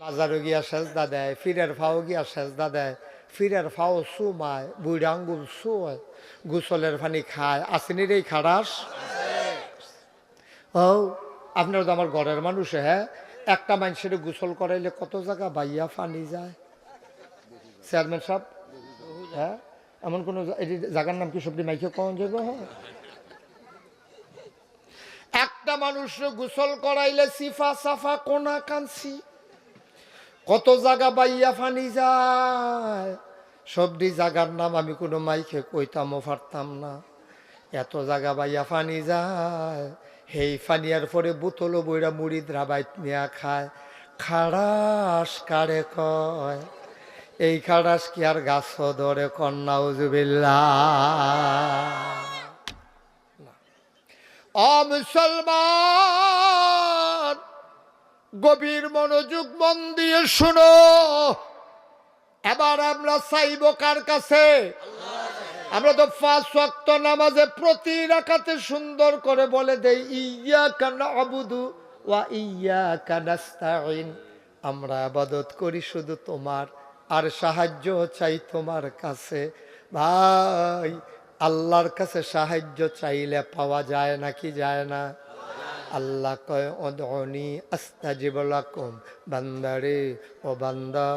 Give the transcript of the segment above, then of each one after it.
বাজারও গিয়া সেজদা দেয়, ফিরের ফাও গিয়া সেজদা দেয়, ফিরের ফাও চুমায়, বুড়া আঙ্গুল চুয়, গোসলের পানি খায়, আসেনির এই খারাস। ও আপনারা তো আমার ঘরের মানুষ, হ্যাঁ, একটা মানুষের গোসল করাইলে কত জায়গা বাইয়া পানি যায় চেয়ারম্যান সাহেব? হ্যাঁ, এমন কোন জায়গার নাম কি সবজি মাইকে কোন জায়গা হয়? একটা মানুষ গোসল করাইলে সিফা সাফা কোনা কানছি কত জায়গা বাইয়া ফানি যায়, সবজি জায়গার নাম আমি কোনো মাইকে কইতামও পারতাম না। এত জায়গা বাইয়া ফানি যায়, হেই ফানিয়ার পরে বোতলও বইরা মুড়ি দ্রাবাইত নিয়া খায়। খাড়াস কারে কয়? এই খাড়াস কি আর গাছ ধরে? কন্যা মুসলমান, গভীর মনোযোগ মন দিয়ে শুনো। এবার আমরা চাইব কার কাছে? আমরা তো 5 ওয়াক্ত নামাজে প্রতি রাকাতে সুন্দর করে বলে দেই ইয়্যাকা না'বুদু ওয়া ইয়্যাকা নাস্তাঈন। আমরা ইবাদত করি শুধু তোমার, আর সাহায্য চাই তোমার কাছে। ভাই, আল্লাহর কাছে সাহায্য চাইলে পাওয়া যায় নাকি যায় না? আল্লাহ কয় উদউনি আস্তাজিব লাকুম, বান্দারে ও বান্দা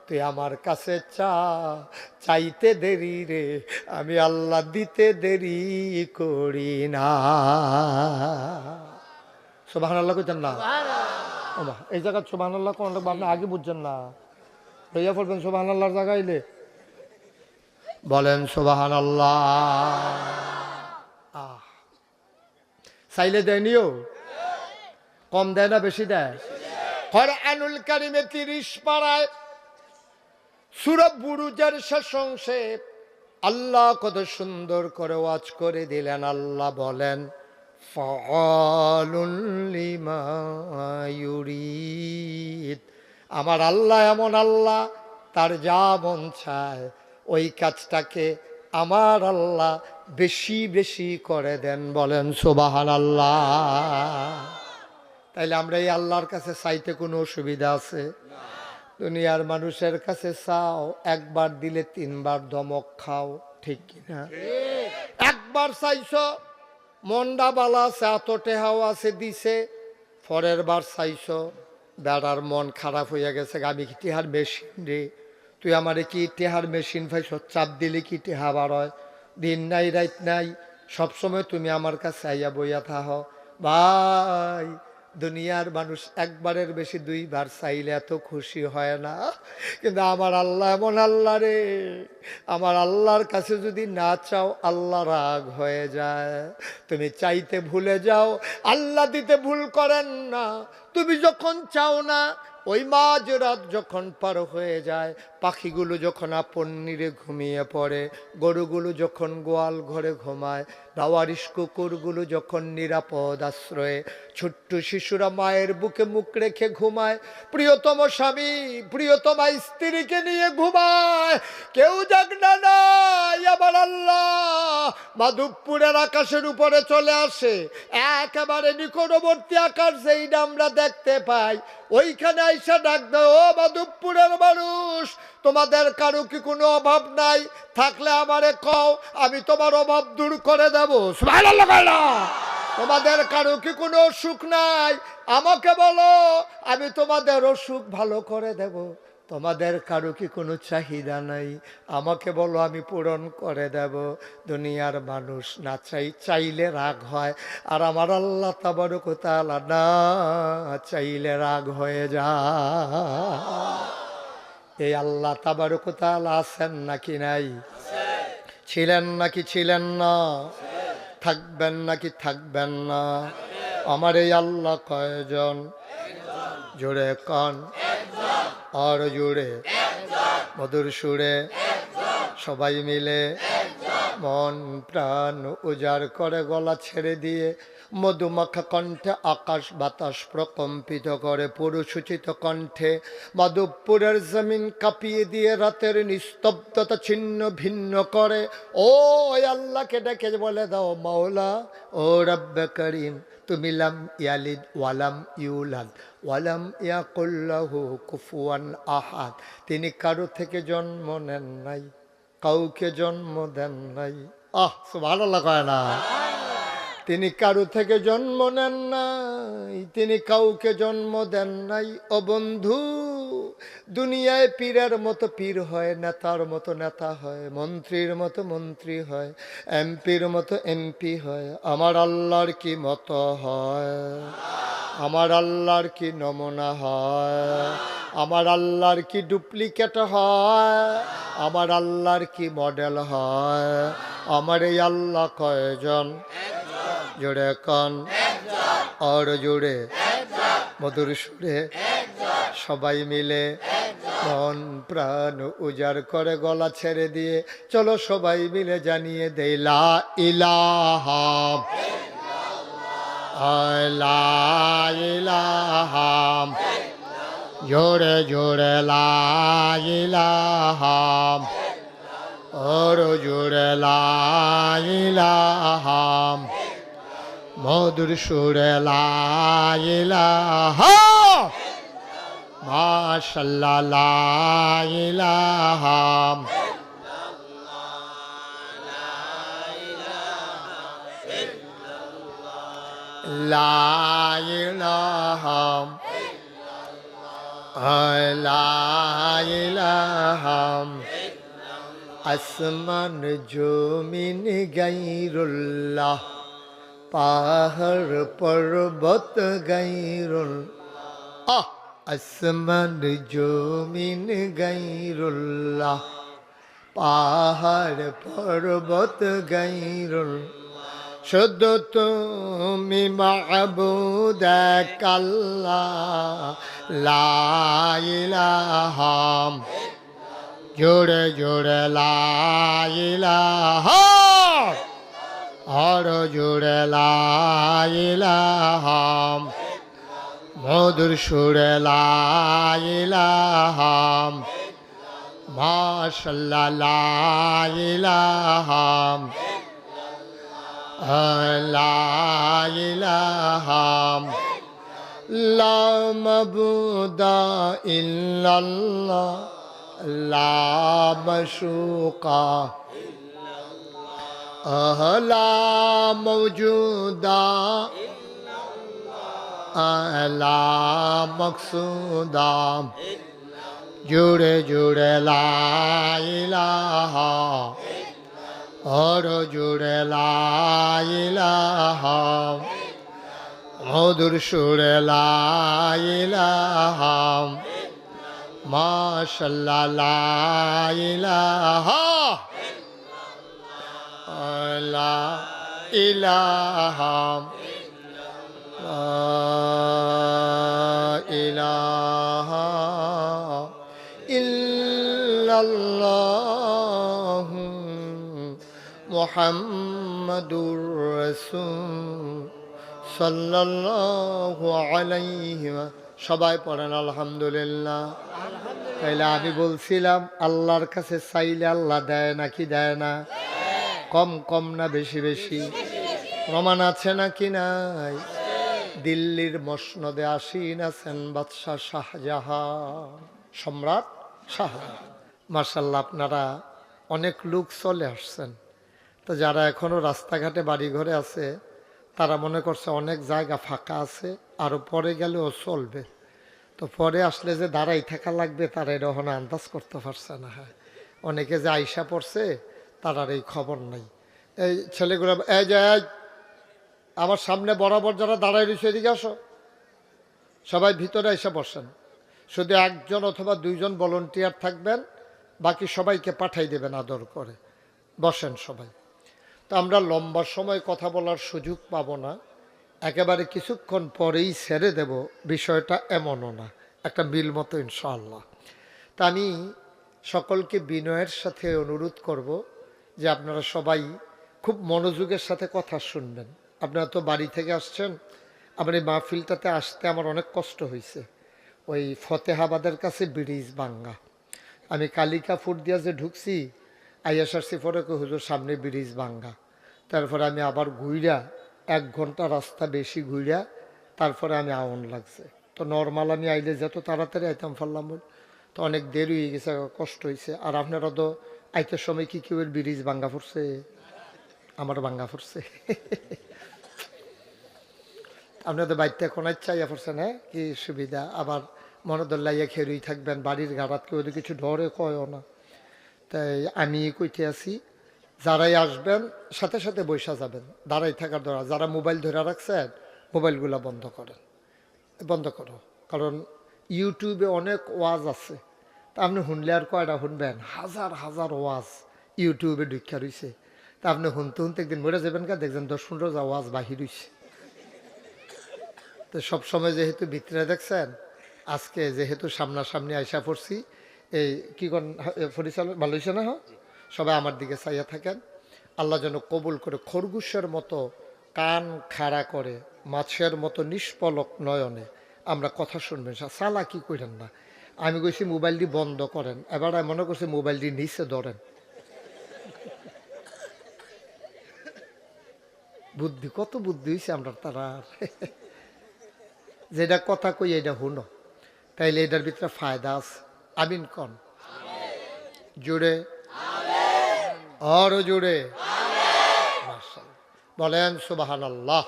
তুই আমার কাছে চা, চাইতে দেরি রে আমি আল্লাহ দিতে দেরি করি না। সুবহানাল্লাহ কইতেন না? ওমা, এই জায়গা সুবহানাল্লাহ কোন লাগবে আপনি আগে বুঝছেন না, লইয়া পড়বেন সুবহানাল্লাহর জায়গাইলে বলেন সুবহানাল্লাহ। চাইলে দেয়নিও, কম দেয় না বেশি দেয়? কোরআনুল কারীমে 30 পারায় সূরা বুরুজের শেষ অংশে আল্লাহ কত সুন্দর করে ওয়াজ করে দিলেন। আল্লাহ বলেন ফাআলুন লিমা ইউরিদ। আমার আল্লাহ এমন আল্লাহ, তার যা মন চায় ওই কাজটাকে আমার আল্লাহ বেশি বেশি করে দেন। বলেন সুবহানাল্লাহ। তাইলে আমরা এই আল্লাহর কাছে চাইতে কোনো অসুবিধা আছে? দুনিয়ার মানুষের কাছে চাও, একবার দিলে 3 বার ধমক খাও, ঠিক কিনা? একবার চাইছো মন্ডা বালা আছে, এত টেহাও আছে দিছে, পরের বার চাইছো বেড়ার মন খারাপ হইয়া গেছে, আমি কি টেহার মেশিন রে, তুই আমারে কি টেহার মেশিন পাইছ, চাপ দিলে কি টেহা বার হয়? দিন নাই রাত নাই সবসময় তুমি আমার কাছে আইয়া বইয়া থাহ। ভাই, দুনিয়ার মানুষ একবারের বেশি 2 বার চাইলে এত খুশি হয় না, কিন্তু আমার আল্লাহ এমন আল্লাহ রে, আমার আল্লাহর কাছে যদি না চাও আল্লাহ রাগ হয়ে যায়। তুমি চাইতে ভুলে যাও, আল্লাহ দিতে ভুল করেন না। তুমি যখন চাও না, ওই মাঝরাত যখন পার হয়ে যায়, পাখিগুলো যখন আপন নিরে ঘুমিয়ে পড়ে, গরুগুলো যখন গোয়াল ঘরে ঘুমায়, দাওয়ারিশ কুকুরগুলো যখন নিরাপদ আশ্রয়ে, ছোট্ট শিশুরা মায়ের বুকে মুখ রেখে ঘুমায়, প্রিয়তম স্বামী প্রিয়তমা স্ত্রীকে নিয়ে ঘুমায়, কেউ জাগনা নাই, আবার আল্লাহ মাধবপুরের আকাশের উপরে চলে আসে, একেবারে নিকটবর্তী আকাশ যেইটা আমরা দেখতে পাই, ওইখানে আইসা ডাক দেয়, ও মাধবপুরের মানুষ, তোমাদের কারো কি কোনো অভাব নাই? থাকলে আমারে কও, আমি তোমার অভাব দূর করে দেব। সুবহানাল্লাহ। তোমাদের কারো কি কোনো অসুখ নাই? আমাকে বলো, আমি তোমাদের অসুখ ভালো করে দেব। তোমাদের কারো কি কোনো চাহিদা নাই? আমাকে বলো, আমি পূরণ করে দেব। দুনিয়ার মানুষ না চাইলে রাগ হয়, আর আমার আল্লাহ তাবারক ওয়া তাআলা না চাইলে রাগ হয়ে যায়। এই আল্লাহ তাবারক ওয়া তাআলা আছেন নাকি নাই? ছিলেন নাকি ছিলেন না? থাকবেন নাকি থাকবেন না? আমার এই আল্লাহ কয়জন? জোরে কন, আর জোরে মধুর সুরে সবাই মিলে মন প্রাণ উজাড় করে গলা ছেড়ে দিয়ে মধুমাখা কণ্ঠে আকাশ বাতাস প্রকম্পিত করে পুরুষোচিত কণ্ঠে মাধবপুরের জমিন কাঁপিয়ে দিয়ে রাতের নিস্তব্ধতা ছিন্ন ভিন্ন করে। ও আল্লাহকে ডেকে বলে দাও, মাওলা ও রব্বে করিম, তুমি লাম ইয়ালিদ ওয়ালাম ইউলাদ ওয়ালাম ইয়াকুল লাহু কুফুয়ান আহাদ। তিনি কারো থেকে জন্ম নেন নাই, কাউকে জন্ম দেন নাই। সুবহানাল্লাহ কয় না? তিনি কারো থেকে জন্ম নেন নাই, তিনি কাউকে জন্ম দেন নাই। ও বন্ধু, দুনিয়ায় পীরের মতো পীর হয়, নেতার মতো নেতা হয়, মন্ত্রীর মতো মন্ত্রী হয়, এমপির মতো এমপি হয়। আমার আল্লাহর কি মতো হয়? আমার আল্লাহর কি নমুনা হয়? আমার আল্লাহর কি ডুপ্লিকেট হয়? আমার আল্লাহর কি মডেল হয়? আমার এই আল্লাহ কয়জন? জোরে কন, আর জোরে মধুর সুরে সবাই মিলে মন প্রাণ উজাড় করে গলা ছেড়ে দিয়ে চলো সবাই মিলে জানিয়ে দেই লা ইলাহা লা ইলাহা, জোরে জোরে লা ইলাহা, আর জোরে লা ইলাহা, মধুর সুরে লা ইলাহা, মাশাআল্লাহ লা ইলাহা, লা ইলাহা, লা ইলাহা, আসমান জমিন গায়রুল্লাহ, পাহাড় পর্বত গায়রুল, আসমান জমিন গায়রুল্লাহ, পাহাড় পর্বত গায়রুল, শুধু তুমি মাবুদ এক আল্লাহ, লা ইলাহা, জোরে জোরে লা ইলাহা, আর জোরে লা ইলাহা, মধুর সুরে লা ইলাহা, মাশাআল্লাহ লা ইলাহা, লা ইলাহা, লা মাবুদা ইল্লাল্লাহ, লা মাশুকা লা মওজুদা লা মকসুদা, জোরে জোরে লা ইলাহা, আর জোরে লা ইলাহা, মধুর সুরে লা ইলাহা, মাশাআল্লাহ লা ইলাহা, লা ইলাহা, লা ইলাহা ইল্লাল্লাহ মুহাম্মাদুর রাসূল সাল্লাল্লাহু আলাইহি। সবাই পড়েন আলহামদুলিল্লাহ। তাইলে আমি বলছিলাম আল্লাহর কাছে চাইলে আল্লাহ দেয় নাকি দেয় না? কম কম না বেশি বেশি? প্রমাণ আছে নাকি নাই? দিল্লির মসনদে আসীন আছেন বাদশাহ শাহজাহান, সম্রাট শাহজাহান। মাশাআল্লাহ, আপনারা অনেক লোক চলে আসছেন। তো যারা এখনো রাস্তাঘাটে বাড়িঘরে আছে তারা মনে করছে অনেক জায়গা ফাঁকা আছে, আরো পরে গেলেও চলবে। তো পরে আসলে যে দাঁড়াই থাকা লাগবে তারা এটা ওখানে আন্দাজ করতে পারছে না। হ্যাঁ, অনেকে যে আইসা পড়ছে তারার এই খবর নাই। এই ছেলেগুলো এই যে আমার সামনে বরাবর যারা দাঁড়াই রয়েছে এদিকে আসো, সবাই ভিতরে এসে বসেন। শুধু একজন অথবা দুইজন ভলান্টিয়ার থাকবেন, বাকি সবাইকে পাঠাই দেবেন আদর করে। বসেন সবাই। তো আমরা লম্বা সময় কথা বলার সুযোগ পাবো না, একেবারে কিছুক্ষণ পরেই ছেড়ে দেব। বিষয়টা এমনও না, একটা মিল মতো ইনশাআল্লাহ। তা আমি সকলকে বিনয়ের সাথে অনুরোধ করব, যে আপনারা সবাই খুব মনোযোগের সাথে কথা শুনবেন। আপনারা তো বাড়ি থেকে আসছেন, আমার এই মাহফিলটাতে আসতে আমার অনেক কষ্ট হয়েছে। ওই ফতেহাবাদের কাছে ব্রিজ ভাঙ্গা, আমি কালিকাপুর দিয়া যে ঢুকছি, আইএসআরসি পরে হুজুর সামনে ব্রিজ ভাঙ্গা। তারপরে আমি আবার ঘুইরা 1 ঘন্টা রাস্তা বেশি ঘুইরা তারপরে আমি আউন লাগছে। তো নর্মাল আমি আইলে যত তাড়াতাড়ি আইতাম পারলাম, তো অনেক দেরি হয়ে গেছে, কষ্ট হয়েছে। আর আপনারা তো আইতের সময় কি কেউ ব্রিজ ভাঙ্গা পড়ছে? আমার ভাঙ্গা পড়ছে। আপনাদের বাড়িতে কোনায় চাইয়া পড়ছেন, হ্যাঁ কি সুবিধা। আবার মনদল্লাইয়া খেরুই থাকবেন, বাড়ির গাড়াত কেউ কিছু ডরে কয়ও না। তাই আমি কইতে আছি, যারাই আসবেন সাথে সাথে বৈশা যাবেন, দাঁড়াই থাকার দরকার। যারা মোবাইল ধরে রাখছেন মোবাইলগুলো বন্ধ করেন, বন্ধ করো। কারণ ইউটিউবে অনেক ওয়াজ আছে, তা আপনি শুনলে আর কয়টা শুনবেন? হাজার হাজার ওয়াজ ইউটিউবে ঢুকা রয়েছে। তা আপনি শুনতে শুনতে একদিন মরে যাবেন, কা দেখছেন 10-15 যা ওয়াজ বাহির হয়েছে। তো সবসময় যেহেতু ভিতরে দেখছেন, আজকে যেহেতু সামনাসামনি আইসা পড়ছি, এই কি কোন পরিচালক ভালো হয়েছে না? সবাই আমার দিকে চাইয়া থাকেন। আল্লাহ যেন কবুল করে, খরগোশের মতো কান খাড়া করে, মাছের মতো নিষ্পলক নয়নে আমরা কথা শুনবেন। সালা কি করেন না। আমি কইছি মোবাইলটি বন্ধ করেন, এবার মনে করছি মোবাইলটি নিচে ধরেন। বুদ্ধি, কত বুদ্ধি হয়েছে আমরা তারা। যেটা কথা কই এটা শুনো, তাইলে এটার ভিতরে ফায়দা আছে। আমিন কন জুড়ে, আরো জুড়ে মাশাআল্লাহ বলেন সুবহানাল্লাহ,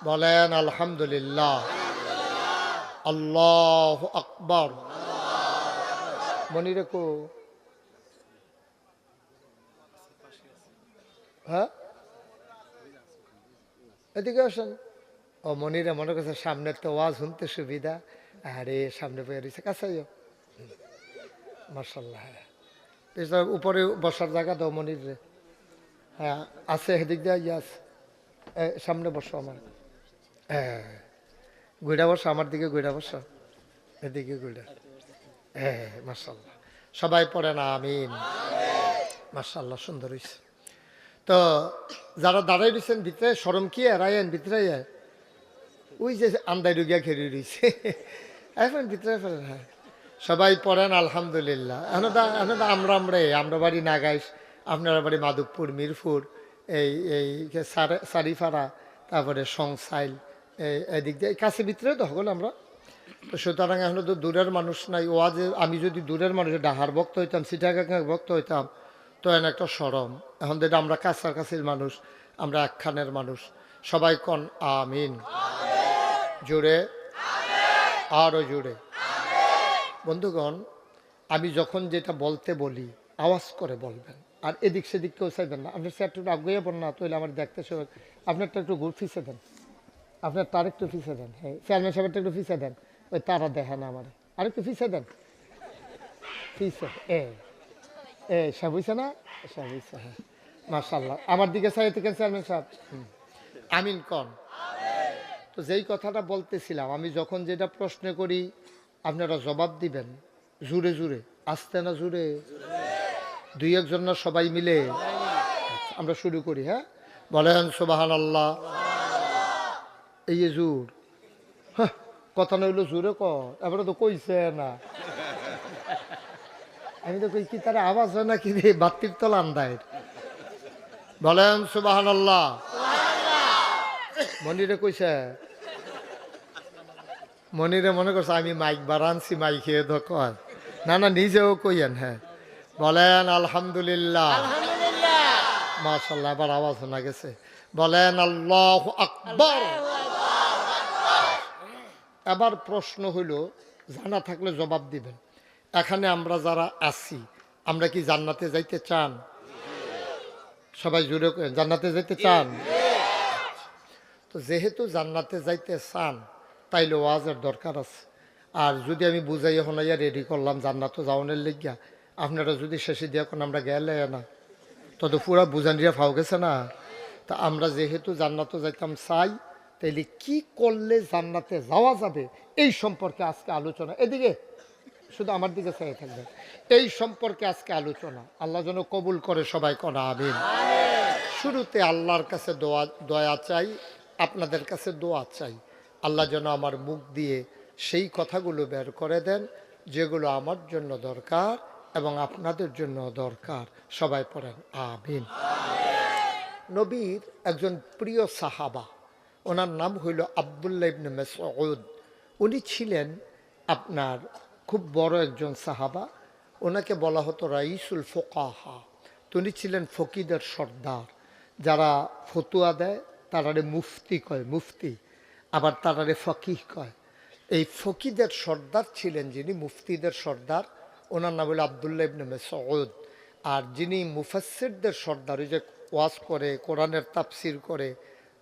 বলেন আলহামদুলিল্লাহ, আল্লাহু আকবার। মনে রেখো, হ্যাঁ এদিকে আসেন। ও মনিরা মনে করছে সামনে তো ওয়াজ শুনতে সুবিধা, আরে সামনে বয়ে রয়েছে, কাছাইও মাশাআল্লাহ। হ্যাঁ উপরে বসার জায়গা দাও মনির রে। হ্যাঁ আছে, হেদিক দিয়ে ইয়াস, সামনে বসো আমার। হ্যাঁ গুইড়া বসো, আমার দিকে গুইড়া বসো, এদিকে গুইড়া। হ্যাঁ মাশাআল্লাহ, সবাই পড়েন আমিন। মাশাআল্লাহ সুন্দর হয়েছে। তো যারা দাঁড়াই রয়েছেন ভিতরে, শরম কি এরাইন ভিতরে, ওই যে আন্দাই রুগিয়া খেরি রয়েছে, এখন ভিতরে ফেলেন। হ্যাঁ সবাই পড়েন আলহামদুলিল্লাহ। আমরা বাড়ি নাগাইশ, আপনারা বাড়ি মাধবপুর, মিরপুর, এই সারিফাড়া, তারপরে সংসাইল, এদিক দিয়ে কাছে ভিতরে তো হল আমরা। তো সুতরাং এখন তো দূরের মানুষ নাই। ওয়াজে আমি যদি দূরের মানুষ ডাহার ভক্ত হইতাম, সিটাগাঙ্গার ভক্ত হইতাম, তো এন একটা সরম। এখন যেটা আমরা কাছাকাছির মানুষ, আমরা একখানের মানুষ। সবাই কন আমিন জুড়ে, আরো জুড়ে। বন্ধুগণ, আমি যখন যেটা বলতে বলি আওয়াজ করে বলবেন, আর এদিক সেদিক কেউ চাইবেন না। আপনার একটু আগুয়ে পড়েন না, তাহলে আমার দেখতে সব। আপনারটা একটু ফিসে দেন, আপনার তার একটু ফিসে দেন। হ্যাঁ চেয়ারম্যান সাহেবটা একটু ফিসে দেন, ওই তারা দেখেন আমার, আর একটু ফিসে দেন, ফিসে। সব হইছে না? সব হইছে, হ্যাঁ মাশাআল্লাহ। আমার দিকে চাই থেকে চেয়ারম্যান সাহেব আমিন কন। তো যেই কথাটা বলতেছিলাম, আমি যখন যেটা প্রশ্ন করি আপনারা জবাব দিবেন জুড়ে জুড়ে, আসতে না জুড়ে, 2-1 না সবাই মিলে। আমরা শুরু করি, হ্যাঁ বলেন সুবহানাল্লাহ। এই যে জোর, হ্যাঁ কথা নইলো জোরে কর, এবারে তো কইছে না। আমি তো কই কি তারা আওয়াজ হয় না কি রে, বাত্তির তলা আন্দায়। বলেন সুবহানাল্লাহ। মনিরে কইছে, মনিরে মনে করছে আমি মাইক বাড়ানছি, মাইক খেয়ে তো কয় না, না নিজেও কইয়েন। হ্যাঁ বলেন আলহামদুলিল্লাহ, মাশাআল্লাহ। এবার আওয়াজ শোনা গেছে, বলেন আল্লাহু আকবার। এবার প্রশ্ন হইল, জানা থাকলে জবাব দিবেন। এখানে আমরা যারা আছি, আমরা কি জান্নাতে যাইতে চান? সবাই জুড়ে জান্নাতে যাইতে চান? তো যেহেতু জান্নাতে যাইতে চান, তাইলে ওয়াজের দরকার আছে। আর যদি আমি বুঝাইয়া হনাইয়া রেডি করলাম জান্নাতও যাওয়ানের লেগিয়া, আপনারা যদি শেষে দিয়া কোন আমরা গেলে না, তত পুরা বুঝানিয়া ফাও গেছে না। তা আমরা যেহেতু জান্নাতও যাইতাম চাই, তাইলে কি করলে জান্নাতে যাওয়া যাবে এই সম্পর্কে আজকে আলোচনা। এদিকে শুধু আমার দিকে চাই থাকবেন। এই সম্পর্কে আজকে আলোচনা, আল্লাহ যেন কবুল করে, সবাই করা আমিন। শুরুতে আল্লাহর কাছে দয়া চাই, আপনাদের কাছে দোয়া চাই। আল্লাহ যেন আমার মুখ দিয়ে সেই কথাগুলো বের করে দেন যেগুলো আমার জন্য দরকার এবং আপনাদের জন্য দরকার। সবাই পড়েন আমিন। নবীর একজন প্রিয় সাহাবা, ওনার নাম হইল আব্দুল্লাহ ইবনে মাসউদ। উনি ছিলেন আপনার খুব বড় একজন সাহাবা। ওনাকে বলা হতো রাইসুল ফোকাহা। উনি ছিলেন ফকিদের সর্দার। যারা ফতুয়া দেয় তারারে মুফতি কয়, মুফতি, আবার তারারে ফকিহ কয়। এই ফকিদের সর্দার ছিলেন যিনি, মুফতিদের সর্দার, ওনার নাম হলো আব্দুল্লাহ ইবনে মাসউদ। আর যিনি মুফাসসিরদের সর্দার, ওই যে ওয়াজ করে, কোরআনের তাফসির করে,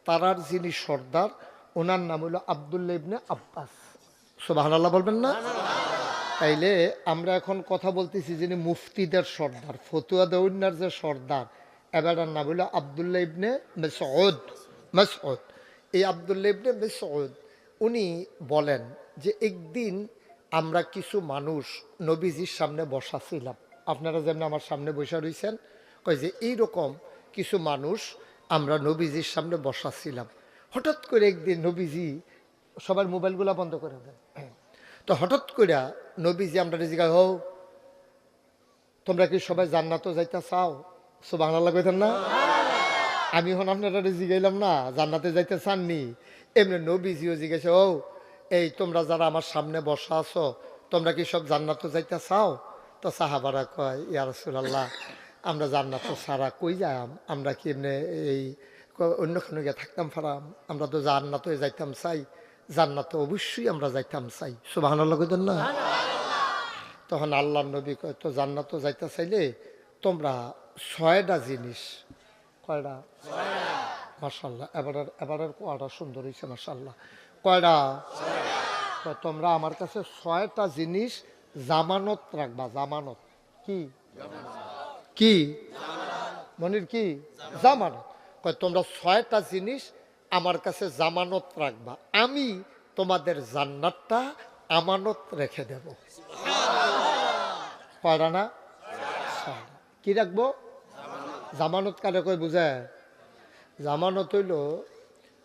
তারার যিনি সর্দার, ওনার নাম হলো আব্দুল্লাহ ইবনে আব্বাস। সুবহানাল্লাহ বলবেন না? তাইলে আমরা এখন কথা বলতেছি যিনি মুফতিদের সর্দার, ফতুয়া দেওয়ার যে সর্দার, এবার নাম হলো আব্দুল্লাহ ইবনে মাসউদ। মাসউদ, এই আব্দুল্লাহ ইবনে মাসউদ উনি বলেন যে একদিন আমরা কিছু মানুষ নবীজির সামনে বসা ছিলাম। আপনারা যেমন আমার সামনে বসে রয়েছেন, কয় যে এইরকম কিছু মানুষ আমরা নবীজির সামনে বসা ছিলাম। হঠাৎ করে একদিন নবীজি, সবার মোবাইলগুলো বন্ধ করে দেন, তো হঠাৎ করে নবীজি আমরা জিজ্ঞাসা, হও তোমরা কি সবাই জান্নাতও যাইতে চাও? সুবহানাল্লাহ কইতেন না? আমি এখন আপনারা জিগাইলাম না জান্নাতে যাইতে চাননি, এমনি নবীজিও জিজ্ঞাসা, ও এই তোমরা যারা আমার সামনে বসা আছো, তোমরা কি সব জান্নাতও যাইতে চাও? তো সাহাবারা কয়, ইয়া রাসূলুল্লাহ, আমরা জান্নাত ছাড়া কই যাম, আমরা কি এমনি এই অন্যখানে গিয়ে থাকতাম পারাম? আমরা তো জান্নাতে যাইতাম চাই, জান্নাতে অবশ্যই আমরা যাইতাম চাই। সুবহানাল্লাহ কইতেন না? তখন আল্লাহর নবী কয়, তো জান্নাতে যাইতে চাইলে তোমরা 6টা জিনিস, কয়টা? মাশাআল্লাহ, এবারের কোয়াটা সুন্দর হয়েছে মাশাআল্লাহ। কয়টা? তোমরা আমার কাছে 6টা জিনিস জামানত রাখবা। জামানত কি? কি মনির কি? জামানত। কয় তোমরা 6টা জিনিস আমার কাছে জামানত রাখবা, আমি তোমাদের জান্নাতটা আমানত রেখে দেব। কয়টা না? কি রাখবো? জামানত কারে কয় বুঝায়? জামানত হইল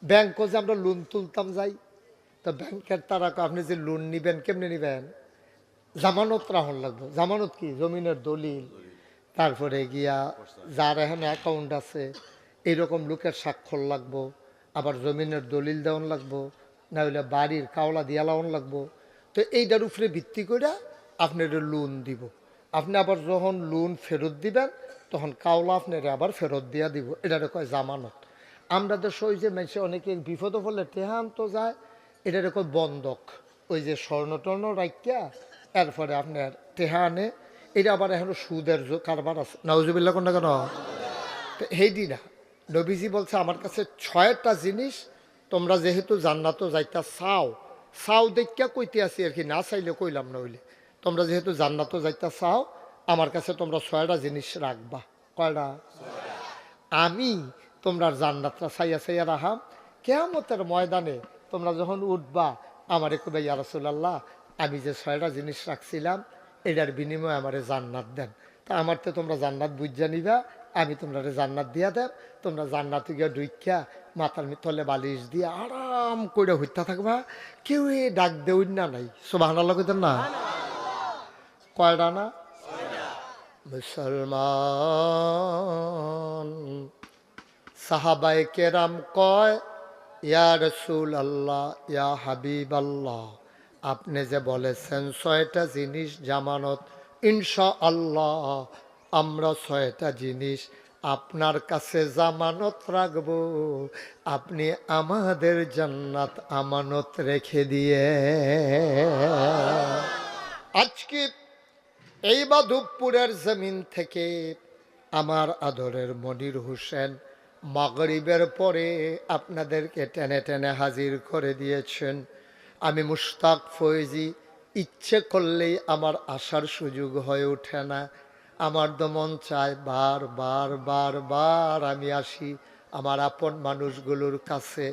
ব্যাংকে যে আমরা লোন তুলতাম যাই, তো ব্যাংকের তারা আপনি যে লোন নিবেন কেমনে নিবেন? জামানত রাখুন লাগবে। জামানত কি? জমিনের দলিল, তারপরে গিয়া যার এখানে অ্যাকাউন্ট আছে এইরকম লোকের স্বাক্ষর লাগবো, আবার জমিনের দলিল দেওয়ান লাগবো, না হইলে বাড়ির কাওলা দিয়া লাউন লাগবো। তো এইটার উপরে ভিত্তি করে আপনার লোন দিব। আপনি আবার যখন লোন ফেরত দিবেন তখন কাওলা আপনার আবার ফেরত দিয়া দিব, এটারে কয় জামানত। আমরা দেশে ওই যে মানুষে অনেকে বিপদ হলে টেহান তো যায়, এটারে কয় বন্ধক। ওই যে স্বর্ণ টর্ণ রাখিয়া এরপরে আপনার টেহা আনে, এটা আবার এখনো সুদের কারবার আছে। নাউজুবিল্লাহ কোনটা কেন? তো হেইডি না, নবীজি বলছে আমার কাছে 6টা জিনিস, তোমরা যেহেতু জান্নাতও যাইতা চাও, চাও দেখিয়া কইতে আছি আর কি, না চাইলে কইলাম না হইলে। তোমরা যেহেতু জান্নাতও যাইতা চাও, আমার কাছে তোমরা 6টা জিনিস রাখবা। কয়টা? আমি তোমরা জান্নাতটা চাইয়া চাইয়া রাখাম, কিয়ামতের ময়দানে তোমরা যখন উঠবা আমারে কইবা, ইয়া রাসূলুল্লাহ, আমি যে 6টা জিনিস রাখছিলাম এটার বিনিময়ে আমারে জান্নাত দেন। তা আমার তো তোমরা জান্নাত বুঝা নিবা, আমি তোমরা জান্নাত দিয়া দেব। তোমরা জান্নাতে গিয়া ডুইখ্যা মাথার তলে বালিশ দিয়ে আরাম করে হইতা থাকবা, কেউ ডাক দেউন না নাই। সুবহানাল্লাহ কইতেন না? কয়টা না? মুসলমান সাহাবায়ে কেরাম কয়, ইয়া রাসূলুল্লাহ, ইয়া হাবিবাল্লাহ, আপনি যে বলেছেন 6টা জিনিস জামানত, ইনশাআল্লাহ আমরা 6টা জিনিস আপনার কাছে জামানত রাখব, আপনি আমাদের জান্নাত আমানত রেখে দিয়ে। আজকে এই মাধবপুরের জমিন থেকে আমার আদরের মনির হোসেন মাগরিবের পরে আপনাদেরকে টেনে টেনে হাজির করে দিয়েছেন। আমি মুশতাক ফয়েজি, ইচ্ছে করলেই আমার আসার সুযোগ হয়ে ওঠে না। আমার তো মন চায় বার বার বার বার আমি আসি আমার আপন মানুষগুলোর কাছে।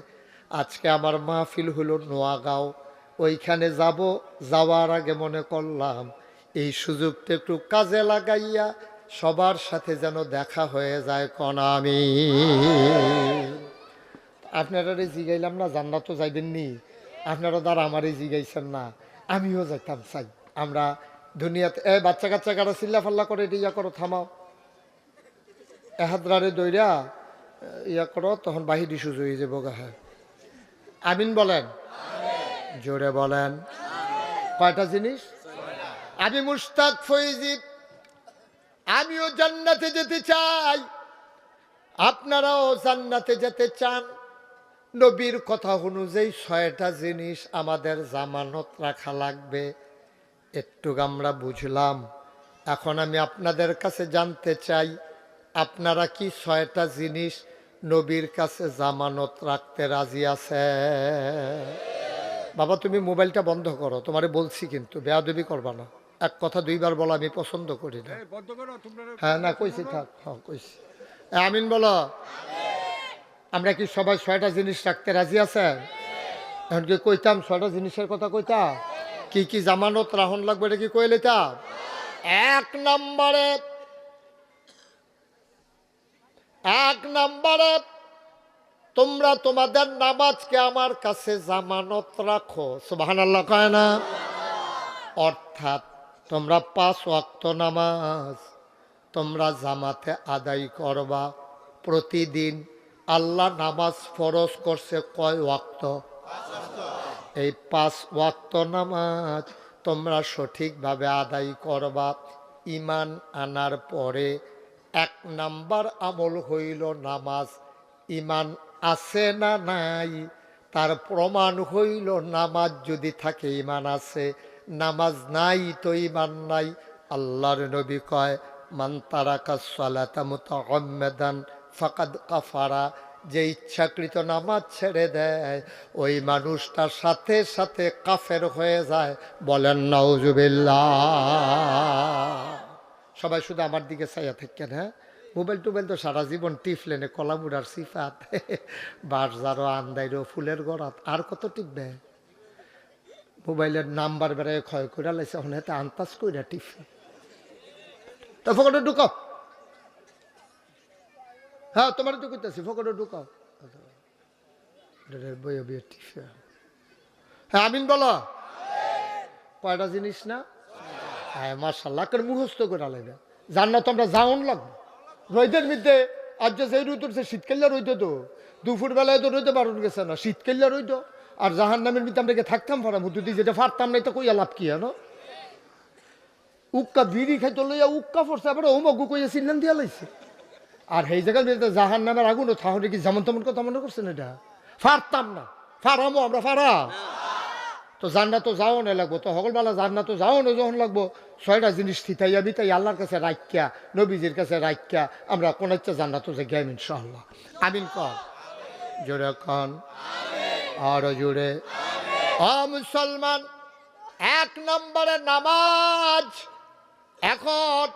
আজকে আমার মাহফিল হলো নোয়াগাঁও, ওইখানে যাব, যাওয়ার আগে মনে করলাম এই সুযোগটা একটু কাজে লাগাইয়া সবার সাথে যেন দেখা হয়ে যায় কন আমি। আপনারা জিগাইলাম না জান্নাত তো যাইবেননি, আপনারা দ্বারা আমারই জিগাইছেন না, আমিও যাইতাম চাই। আমরা দুনিয়াতে বাচ্চা কাচ্চা কারা চিল্লা ফাল্লা করে ইয়া করো, থামাও, এহাদ্রারে দইরা ইয়া করো, তখন বাহিরি সুযোগ হয়ে যাবো গা। হ্যাঁ আমিন বলেন, জোরে বলেন। কয়টা জিনিস? আমি মুশতাক ফৈজি, আমিও জান্নাতে যেতে চাই, আপনারাও জান্নাতে যেতে চান। নবীর কথা অনুযায়ী 6টা জিনিস আমাদের জামানত রাখা লাগবে। একটু আমরা বুঝলাম। এখন আমি আপনাদের কাছে জানতে চাই, আপনারা কি 6টা জিনিস নবীর কাছে জামানত রাখতে রাজি আছে? বাবা তুমি মোবাইলটা বন্ধ করো, তোমারে বলছি কিন্তু বেয়াদবি করবা না। এক কথা 2বার বলা আমি পছন্দ করি না। হ্যাঁ না কইছি, থাক, হ্যাঁ কইছি। আমিন বলো। আমরা কি সবাই 6টা জিনিস রাখতে রাজি আছে? এখন কি কইতাম 6টা জিনিসের কথা কইতাম? কি কি জামানত রাহন লাগবে এটা কি কই লইতাম? 1 নম্বরে তোমরা তোমাদের নামাজকে আমার কাছে জামানত রাখো। সুবহানাল্লাহ কয় না? অর্থাৎ তোমরা 5 ওয়াক্ত নামাজ তোমরা জামাতে আদায় করবা প্রতিদিন। আল্লাহ নামাজ ফরজ করছে কয় ওয়াক্ত? এই 5 ওয়াক্ত নামাজ তোমরা সঠিকভাবে আদায় করবা। ঈমান আনার পরে 1 নাম্বার আমল হইল নামাজ। ঈমান আছে না নাই তার প্রমাণ হইল নামাজ যদি থাকে ঈমান আছে, নামাজ নাই তো ঈমান নাই। আল্লাহর নবী কয়, মান তারাকাস সালাতা মুতাআম্মিদান ফাকাদ কাফারা, যে ইচ্ছাকৃত নামাজ ছেড়ে দেয় ওই মানুষটার সাথে সাথে কাফের হয়ে যায়। বলেন নাউজুবিল্লাহ। সবাই শুধু আমার দিকে চাইয়া থাকেন। হ্যাঁ মোবাইল টোবাইল তো সারা জীবন টিফলেনে কলামুড়ার সিফাত, বারজারো আন্দাইরো ফুলের গড়াত, আর কত টিপবে? মোবাইলের নাম্বার বেড়ায় ক্ষয় করে লাইছে, এখন হাতে আন্তাজ কইরা টিফে। তো ফকটে ঢুকাও। হ্যাঁ তোমার তো কইতাছি, ফকটে ঢুকাও। হ্যাঁ আমিন বলো। কয়টা জিনিস না? হ্যাঁ মাশাআল্লাহ, করে মুখস্থ করে আলাইবে। জান্নাত আমরা যাওন লাগবে রোদের মধ্যে। আজ যে সেই রোদ উঠছে, শীতকালে রইতো তো, দুপুর বেলায় তো রইতে বারণ গেছে না, শীতকালে রইতো। আর জাহান্নামের মধ্যে আমরা থাকতাম পারা মুদি, যেটা পারতাম না, এটা কইয়া লাভ কি? জানো উক্কা বিড়ি খাইতে লইয়া উক্কা পড়ছে, আবার ওমগু কইয়া সিলেন দিয়া লাইছে। আর সেই জায়গার মধ্যে জাহান্নামের আগুন তাহলে কি যেমন তেমন কথা মনে করছেন? এটা পারতাম না, ফারামো আমরা ফারা। তো জান্নাত তো যাও না লাগবো, তো সকলবেলা জান্নাত তো যাও না যখন লাগবো। 6টা জিনিস থিতাইয়া বিতাই আল্লাহর কাছে রাখিয়া, নবীজির কাছে রাখিয়া আমরা কোন ইচ্ছা জান্নাত যে গেম ইনশাআল্লাহ। আমিন কর, জোরে কন, আরো জোরে। মুসলমান, 1 নম্বরে নামাজ। এখন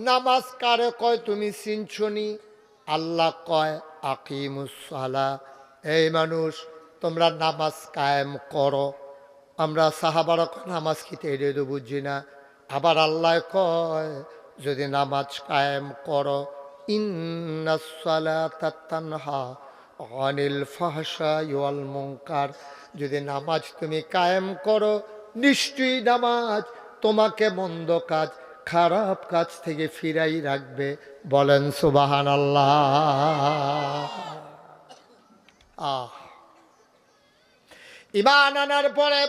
নামাজ কারে কয় তুমি চিনছনি? আল্লাহ কয় আকিমুস সালাহ, এই মানুষ তোমরা নামাজ কায়েম করো। আমরা সাহাবারা নামাজ খেতে এড়িয়ে তো বুঝি না। আবার আল্লাহ কয় যদি নামাজ কায়েম করো, ইন্নাস সালাতা তানহা আনিল ফাহশাই ওয়াল মুনকার, যদি নামাজ তুমি কায়েম করো নিশ্চয়ই নামাজ তোমাকে মন্দ কাজ, খারাপ কাজ থেকে ফিরাই রাখবে। বলেন সুবহানাল্লাহ। ঈমান আনার পরে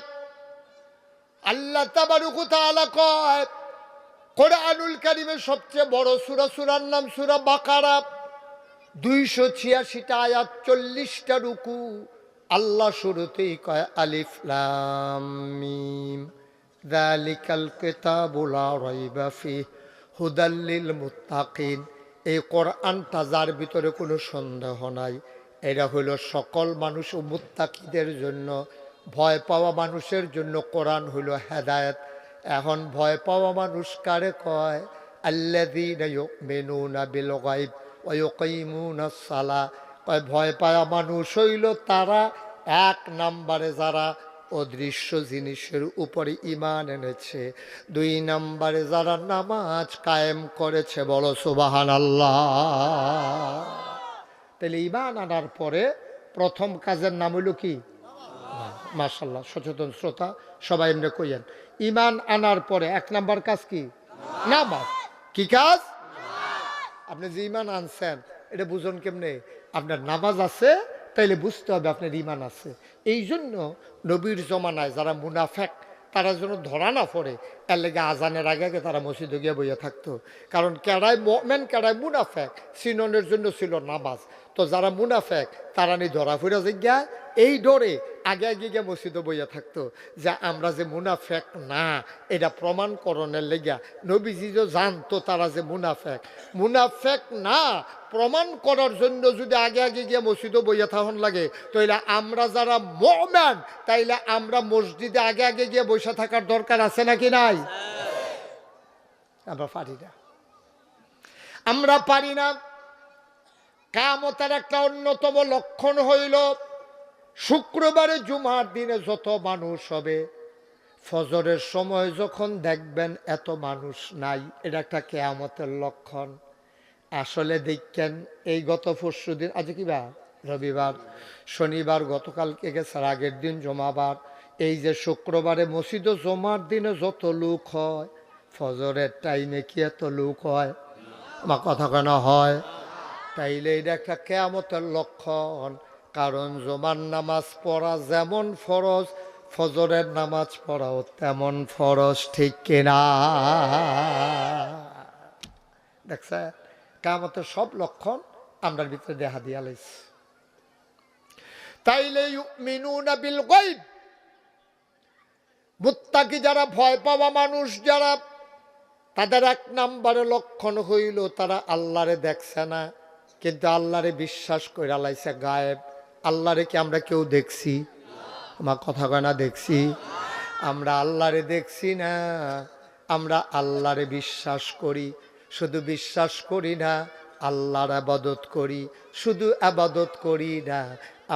আল্লাহ তাবারক ওয়া তাআলা কয়, কোরআনুল কারীমের সবচেয়ে বড় সূরা, সূরার নাম সূরা বাকারা, 286টা আয়াত, 40টা রুকু। আল্লাহ শুরুতেই কয় আলিফ লাম মিম যালিকাল কিতাবু লা রাইবা ফিহি হুদাল লিল মুত্তাকিন। এই কোরআনটা যার ভিতরে কোনো সন্দেহ নাই, এটা হলো সকল মানুষ ও মুত্তাকিদের জন্য, ভয় পাওয়া মানুষের জন্য কোরআন হলো হেদায়েত। এখন ভয় পাওয়া মানুষ কারে কয়? আল্লাযীনা ইউমিনুনা বিল গায়ব ওয়া ইউকিমুনাস সালাহ। কয় ভয় পাওয়া মানুষ হইল তারা 1 নম্বরে যারা অদৃশ্য জিনিসের উপরে ঈমান এনেছে। 2 নম্বরে যারা নামাজ কায়েম করেছে, বলো সুবহানাল্লাহ। তাহলে ঈমান আনার পরে প্রথম কাজের নাম হইল কি? মাশাআল্লাহ, সচেতন শ্রোতা সবাই এমনি কইয়েন, ঈমান আনার পরে 1 নাম্বার কাজ কি? নামাজ। কি কাজ? আপনি যে ঈমান আনছেন এটা বুঝুন কেমনে? আপনার নামাজ আছে, তাইলে বুঝতে হবে আপনার ঈমান আছে। এই জন্য নবীর জমানায় যারা মুনাফেক তারা যেন ধরা না পড়ে, এর লেগে আজানের আগে আগে তারা মসজিদে গিয়ে বইয়া থাকতো। কারণ কেডায় মুমিন কেডায় মুনাফেক চিননের জন্য ছিল নামাজ। তো যারা মুনাফেক তারা নি ধরা পড়ে যায়, এই ডরে আগে আগে গিয়ে মসজিদে বইয়া থাকতো যে আমরা যে মুনাফেক না এটা প্রমাণকরণের লেগা। নবীজি যে জানতো তারা যে মুনাফেক না প্রমাণ করার জন্য যদি আগে আগে গিয়ে মসজিদে বইয়া থাকুন লাগে, তাইলে আমরা যারা মুমিন তাইলে আমরা মসজিদে আগে আগে গিয়ে বসে থাকার দরকার আছে নাকি নাই? আমরা পারি না, আমরা পারি না। কিয়ামতের একটা অন্যতম লক্ষণ হইল শুক্রবারে জুমার দিনে যত মানুষ হবে, ফজরের সময় যখন দেখবেন এত মানুষ নাই, এটা একটা কিয়ামতের লক্ষণ। আসলে দেখেন এই গত পরশুদিন, আজ কি বার? রবিবার, শনিবার গতকালকে গেছে, আগের দিন জমাবার। এই যে শুক্রবারে মসজিদে জমার দিনে যত লোক হয়, ফজরের টাইমে কি এত লোক হয়? আমার কথা কেন হয়? তাইলে এটা একটা কিয়ামতের লক্ষণ। কারণ জুমার নামাজ পড়া যেমন ফরজ, ফজরের নামাজ পড়াও তেমন ফরজ, ঠিক কিনা? দেখছে কিয়ামতের সব লক্ষণ আমরা ভিতরে দেখা দিয়া লাইছে। তাইলে ইউমিনুনা বিল গায়ব, মুত্তাকি যারা ভয় পাওয়া মানুষ যারা, তাদের 1 নম্বরে লক্ষণ হইল তারা আল্লাহরে দেখছে না, কিন্তু আল্লাহরে বিশ্বাস কইরা লাইছে গায়েব। আল্লাহরে কি আমরা কেউ দেখছি? আমার কথা কয় না দেখছি? আমরা আল্লাহরে দেখছি না, আমরা আল্লাহরে বিশ্বাস করি। শুধু বিশ্বাস করি না, আল্লাহর ইবাদত করি। শুধু ইবাদত করি না,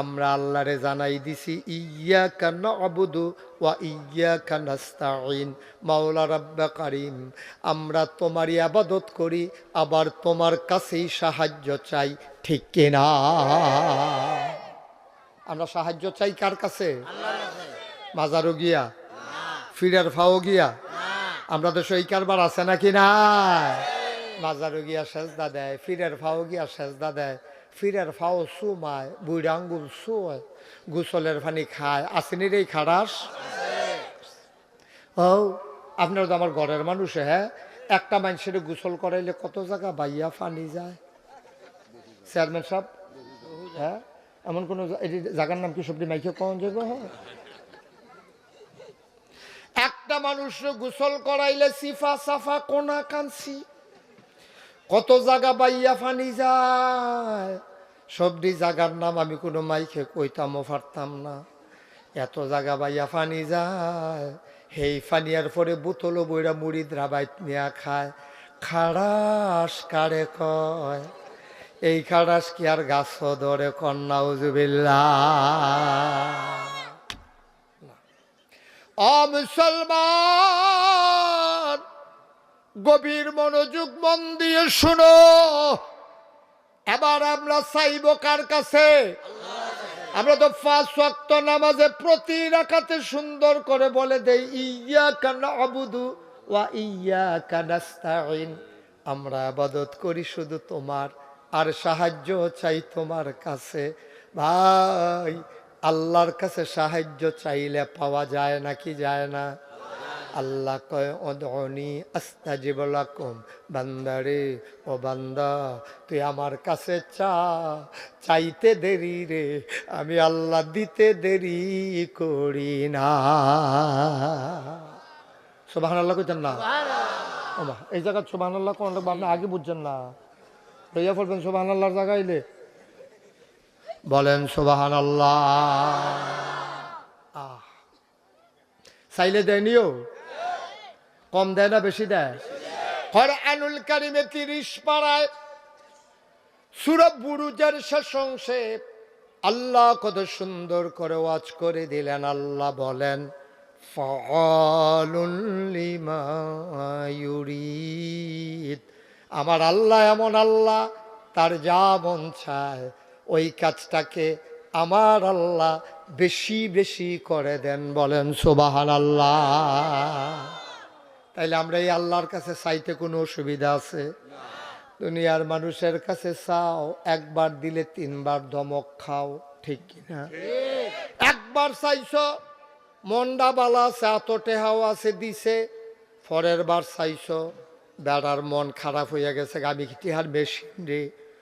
আমরা আল্লাহরে জানাই দিছি ইয়াকা না'বুদু ওয়া ইয়াকা নাস্তাঈন, মাওলা রাব্বে কারীম, আমরা তোমারই ইবাদত করি, আবার তোমার কাছেই সাহায্য চাই, ঠিক কিনা? আমরা সাহায্য চাই কার কাছে? মাজারও গিয়া, ফিরের ফাও গিয়া? আমরা তো সেই কারবার আছে নাকি না? মাজারও গিয়া সেজদা দেয়, ফিরের ফাও গিয়া সেজদা দেয়, ফিরের ফাও সুমায়, বুড়া আঙ্গুল শুয়, গোসলের পানি খায়, আসেনি রে খারাস? ও আপনারা তো আমার ঘরের মানুষ। হ্যাঁ, একটা মানুষের গোসল করাইলে কত জায়গা বাইয়া পানি যায় চেয়ারম্যান সাহেব? হ্যাঁ, এমন কোন জায়গার নাম কি সবজি মাইকে কোন জায়গা হয়? একটা মানুষ গোসল করাইলে সিফা সাফা কোনা কানসি কত জায়গা বাইয়া পানি যায়। সবজি জায়গার নাম আমি কোনো মাইকে কইতামও পারতাম না, এত জায়গা বাইয়া পানি যায়। সেই পানিয়ার পরে বোতলও বইরা মুড়ি দ্রাবাইত নিয়া খায়। খাড়াস কারে কয়? এই খাড়াস কি আর গাছ ধরে? কন্যাউজুবিল্লাহ। ও মুসলমান, গভীর মনোযোগ মন দিয়ে শুনো। এবার আমরা চাইব কার কাছে? আমরা তো 5 ওয়াক্ত নামাজে প্রতি রাকাতে সুন্দর করে বলে দেই ইয়াকা না'বুদু ওয়া ইয়াকা নাস্তাঈন, আমরা ইবাদত করি শুধু তোমার, আর সাহায্য চাই তোমার কাছে। ভাই, আল্লাহর কাছে সাহায্য চাইলে পাওয়া যায় নাকি যায় না? আল্লাহ কয় উদউনি আস্তাজিব লাকুম, বান্দারে ও বান্দা তুই আমার কাছে চা, চাইতে দেরি রে আমি আল্লাহ দিতে দেরি করি না। সুবহানাল্লাহ কইতেন না? এই জায়গা সুবহানাল্লাহ কোন আপনি আগে বুঝছেন না, লইয়া পড়বেন সুবহানাল্লাহর জায়গায় এলে বলেন সুবহানাল্লাহ। চাইলে দেয়নিও? কম দেয় না বেশি দেয়? কোরআনুল কারীমে 30 পারায় সূরা বুরুজের শেষ অংশে আল্লাহ কত সুন্দর করে ওয়াজ করে দিলেন। আল্লাহ বলেন ফাআলুন লিমা ইউরিদ। আমার আল্লাহ এমন আল্লাহ, তার যা মন চায় ওই কাজটাকে আমার আল্লাহ বেশি বেশি করে দেন। বলেন সুবহানাল্লাহ। তাইলে আমরা এই আল্লাহর কাছে চাইতে কোনো অসুবিধা আছে? দুনিয়ার মানুষের কাছে চাও, একবার দিলে তিনবার ধমক খাও, ঠিক কিনা? একবার চাইছো, মন্ডা বালা আছে, এত টেহাও আছে দিছে, পরের বার চাইছো, বেড়ার মন খারাপ হইয়া গেছে, আমি কি টিহার মেশিন রে,